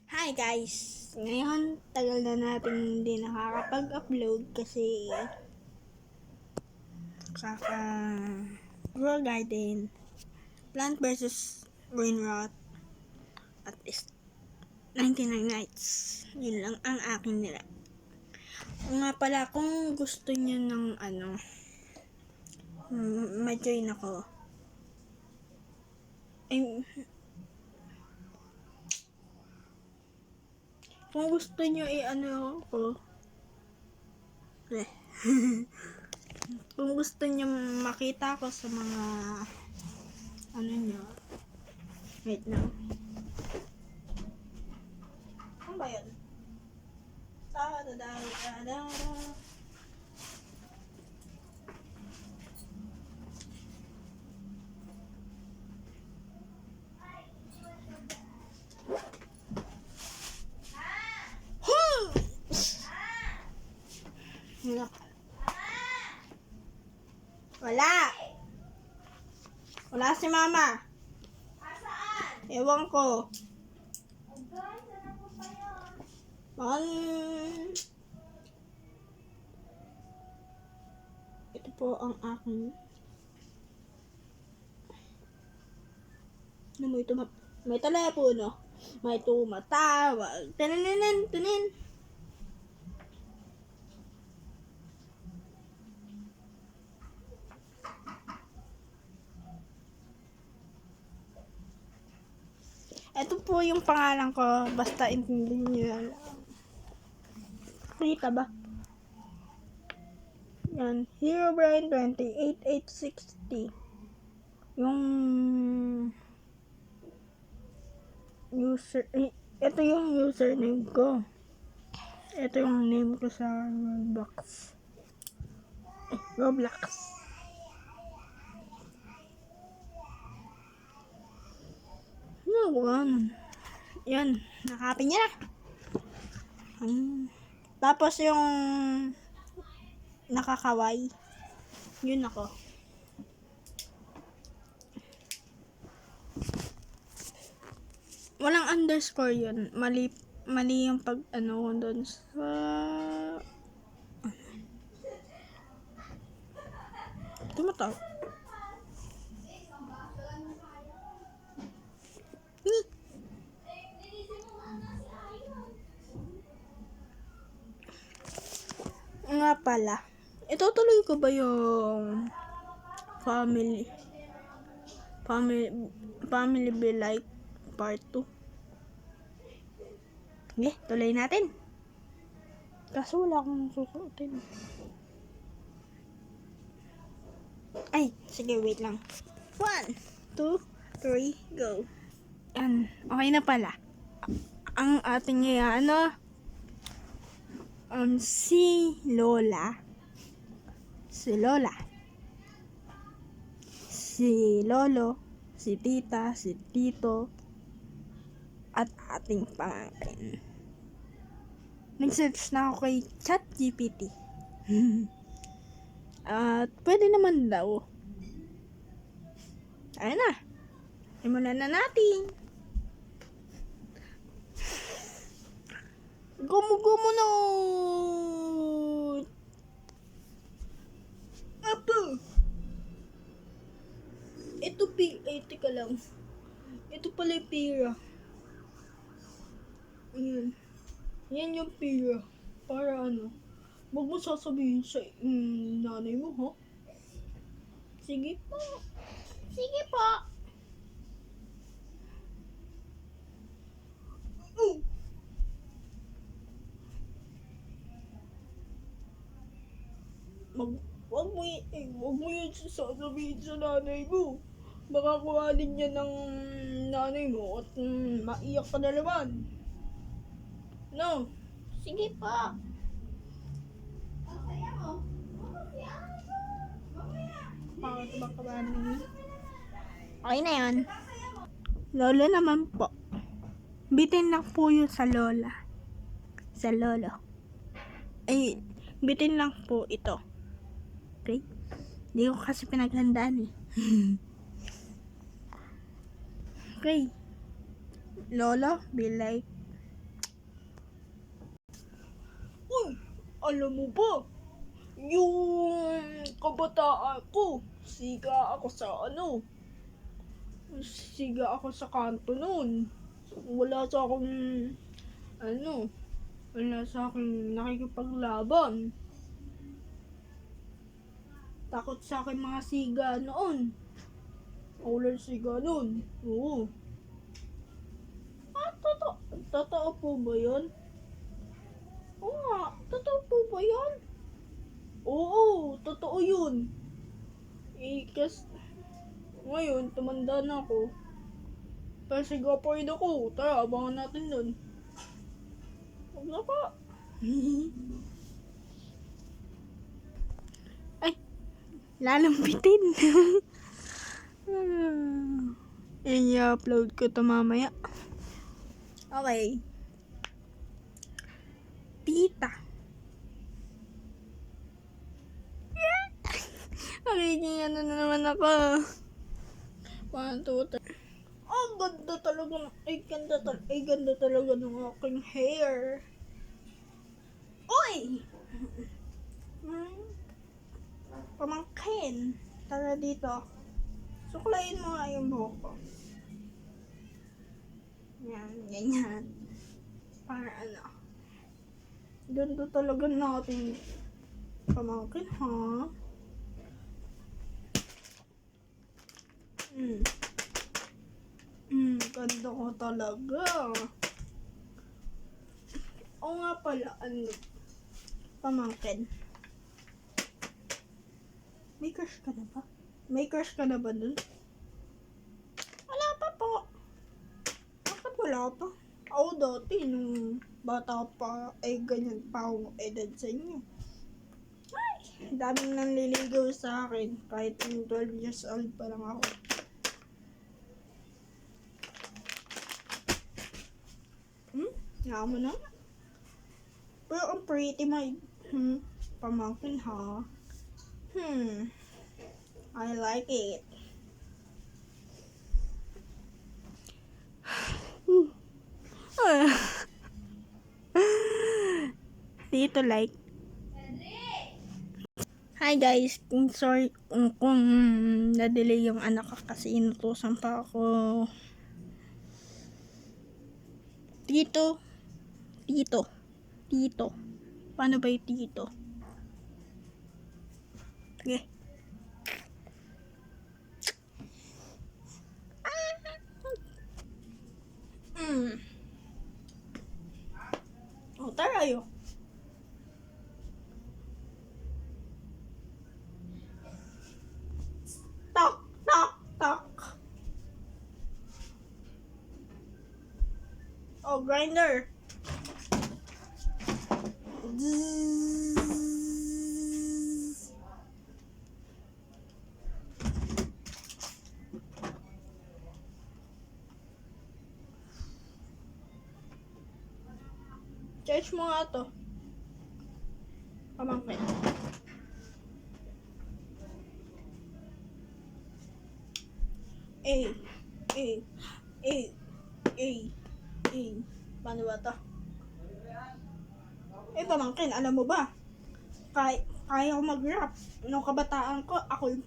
Hi guys! Ngayon, tagal na natin hindi nakakapag-upload kasi Grow Garden, Plant vs. Brain Rot, at least 99 nights. Yun lang ang akin nila. Nga pala, kung gusto nyo ng ma-join ako. Kung gusto nyo ko, kung gusto nyo makita ko sa mga nyo, wait lang. Ano ba yun? Wala si mama. Ewan ko. Ito po ang aking may telepono, may tumatawag, tinin. Ito po yung pangalan ko, basta intindihin nyo lang. Kita ba? Yan, Herobrine 28860. Yung ito yung username ko. Ito yung name ko sa Roblox. Yan, nakapin niya na. Tapos yung nakakaway, yun ako. Walang underscore yun. Mali yung pag doon sa tumatawag. Nga pala, itutuloy ko ba yung family be like part 2? Okay, tuloy natin. Kaso wala akong susuotin. Ay, sige, wait lang. 1, 2, 3, go. Yan, okay na pala. Ang ating si Lola, si Lolo, si Tita, si Tito, at ating pamangkin. Nag-search na ako kay ChatGPT. At pwede naman daw. Ayun na. Simulan na natin. Gumo na. Apo. Ito teka lang. Ito pala yung pira. Ayan. Yan yung pira. Para wag mo sasabihin sa nanay mo, ha? Sige po. Sige po. Wag mo yun sasabihin sa nanay mo. Baka kuhanin niya ng nanay mo at maiyak ka na naman. No? Sige pa. Okay na yan. Lolo naman po. Bitin lang po yun sa lola. Sa lolo. Ay, bitin lang po ito. Okay? Hindi ko kasi pinaghandaan eh. Okay. Lolo, be like Alam mo ba, yung kabataan ko, siga ako sa kanto nun. Wala sa akong, wala sa akin nakikipaglaban. Takot sa akin mga siga noon. Ako lang siga noon. Oo. Totoo po ba yun? Oo nga, totoo po ba yun? Oo, totoo yun. Ngayon, tumanda na ako. Pero siga pa rin ako. Tara, abangan natin dun. Huwag na pa. Ay, lalong bitin. I-upload ko to mamaya. Okay. Tita. Okay, ano na naman ako. 1, 2, 3. Ang ganda talaga. Ganda talaga ng aking hair. Oy! Pamangkin. Tara dito. Suklayin mo nga yung buhok ko. Yan, ganyan. Para ano. Ganda talaga natin pamangkin, ha? Ganda ko talaga. O nga pala, pamangkin. May crush ka na ba? May crush ka na ba dun? Wala pa po. Bakit wala pa? Ako dati, nung bata pa, ganyan pa akong edad sa inyo. Ay, daming nanliligaw sa akin. Kahit 12 years old pa lang ako. Nga mo na. Pero ang pretty my pamangkin, ha? I like it. Dito like. Hi guys, sorry kung na-delay yung anak ko kasi inutusan pa ako. Tito. Paano ba yung tito? Okay. Oh, tara yo. Tok. Oh, grinder. Charge mo nga to. Pamangkin. Paano ba to? Pamangkin, alam mo ba? Kaya ko mag-rap. Nung kabataan ko, ako yung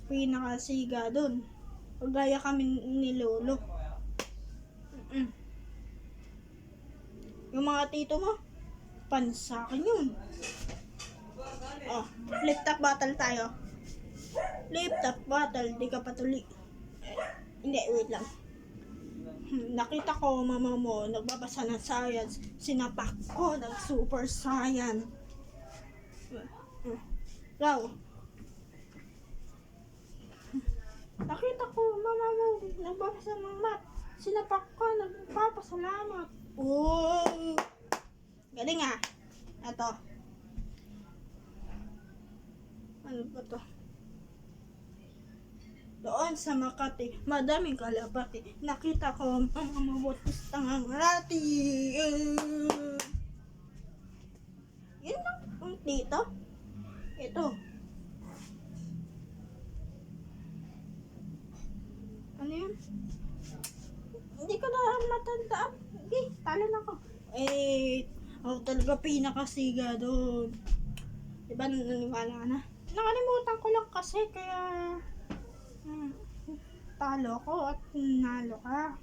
pinaka-siga dun. Pagaya kami ni Lolo. Yung mga tito mo, pansakin yun. Oh, flip top battle tayo. Flip top battle, di ka patuli. Hindi, wait lang. Nakita ko mama mo nagbabasa ng science, sinapak ko ng super science. Raw. Nakita ko mama mo nagbabasa ng math, sinapak ko, nagpapasalamat. Oh, galing ah. Ito. Ano ba to? Doon sa Makati, madaming kalapati. Nakita ko ang mga mabutis tangang rati. Yun lang ang dito. Ito. Ano yun? Hindi ko na matandaan. Okay, talo na ako. Ako talaga pinakasiga doon. Diba naniniwala ka na? Nakalimutan ko lang kasi kaya hmm, talo ko at nalo ka.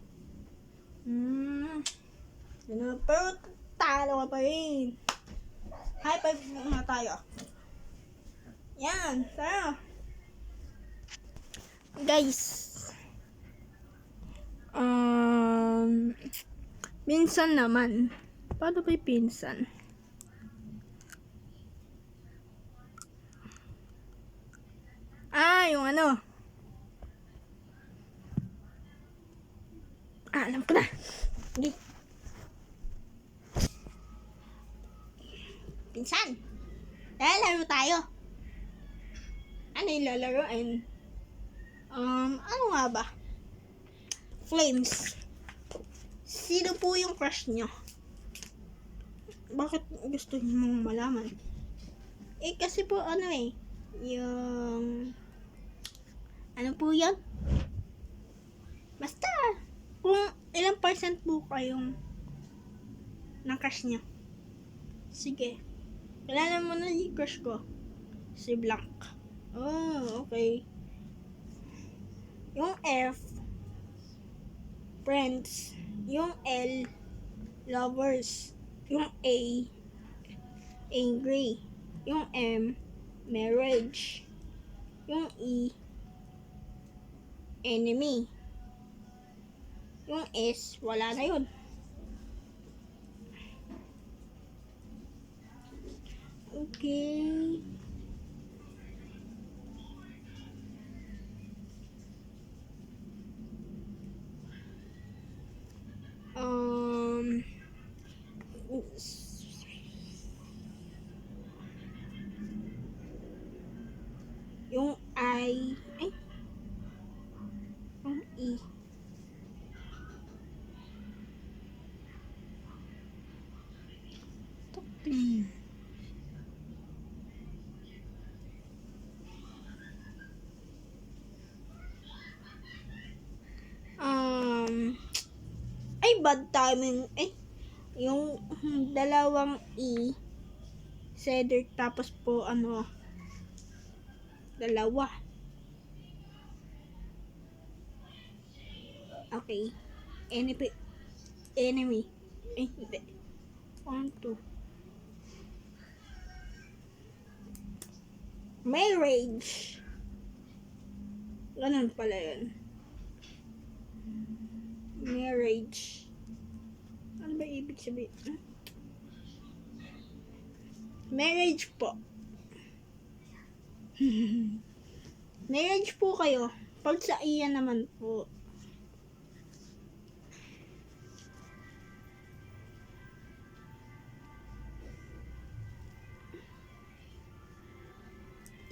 Pero talo ka pa rin. High five muna tayo. Yan, tayo. Guys, minsan naman. Paano ba yung pinsan? Yung ano. Alam ko na. Hindi. Pinsan. Lalaro tayo. Ano yung lalaroin? Ano nga ba? Flames. Sino po yung crush nyo? Bakit gusto nyo mong malaman? Kasi po yung ano po yan? Basta kung ilang percent po kayong ng crush nyo. Sige. Kilala mo na yung crush ko. Si Blanc. Oh, okay. Yung F, friends. Yung L, lovers. Yung A, angry. Yung M, marriage. Yung E, enemy. Yung S, wala na yun. Okay. Yung I, yung E. Bad timing. Yung dalawang E, Cedric, tapos po dalawa. Okay. Enemy. Hindi. 1, 2. Marriage. Ganun pala yun. Marriage. Ano ba ibig sabihin? Marriage po. Marriage po kayo. Pag sa iyan naman po.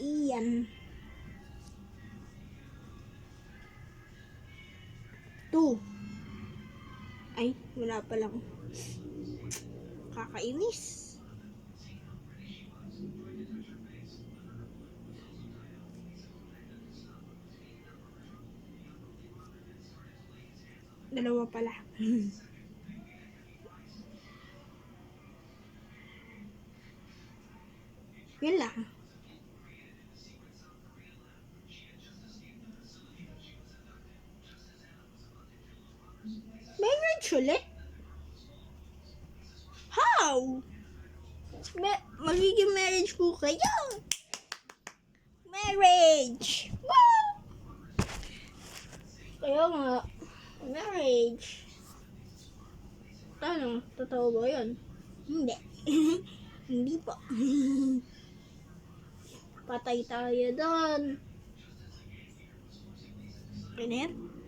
Iyan. 2. Ay, wala pa lang. Kakainis. Dalawa pala. Yun lang. Marriage ulit? How? Magiging marriage po kayo. Marriage! Wow! Kaya nga, marriage. Ano? Totoo ba yun? Hindi. Hindi po. Patay tayo doon. Ganyan?